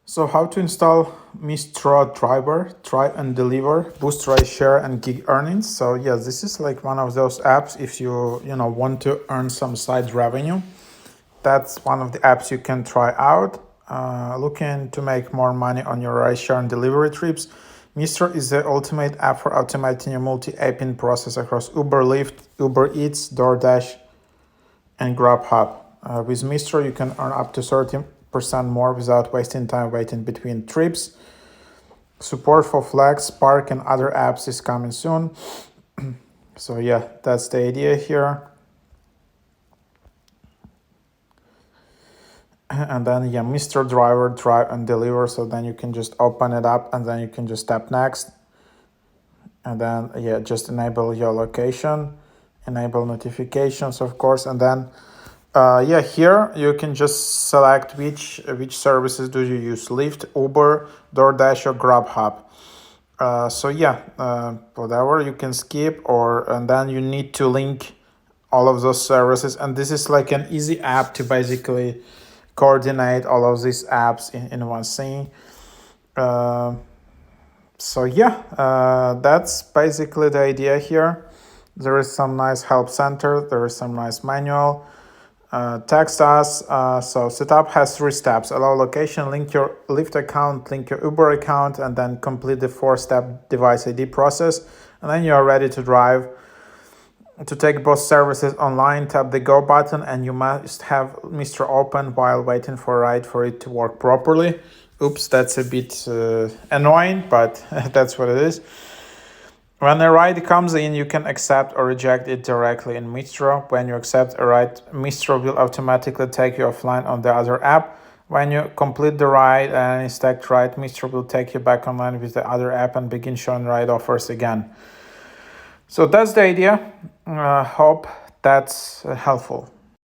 So how to install Mystro Driver, try and deliver, boost ride share and gig earnings. So yeah, this is like one of those apps if you want to earn some side revenue. That's one of the apps you can try out. Looking to make more money on your ride share and delivery trips. Mystro is the ultimate app for automating your multi-apping process across Uber, Lyft, Uber Eats, DoorDash, and Grubhub. With Mystro, you can earn up to 30% more without wasting time waiting between trips. Support for Flex, Spark, and other apps is coming soon. So yeah, that's the idea here. And then yeah, Mystro Driver, drive and deliver. So then you can just open it up and then you can just tap next. And then yeah, just enable your location, enable notifications, of course, and then yeah, here you can just select which services do you use: Lyft, Uber, DoorDash, or Grubhub. So yeah, whatever you can skip, and then you need to link all of those services, and this is like an easy app to basically coordinate all of these apps in one thing. So yeah, that's basically the idea here. There is some nice help center, there is some nice manual. Text us. So setup has 3 steps: allow location, link your Lyft account, link your Uber account, and then complete the 4-step device ID process. And then you are ready to drive. To take both services online, tap the go button, and you must have Mystro open while waiting for a ride for it to work properly. Oops, that's a bit annoying, but that's what it is. When a ride comes in, you can accept or reject it directly in Mystro. When you accept a ride, Mystro will automatically take you offline on the other app. When you complete the ride and any stacked ride, Mystro will take you back online with the other app and begin showing ride offers again. So that's the idea. Hope that's helpful.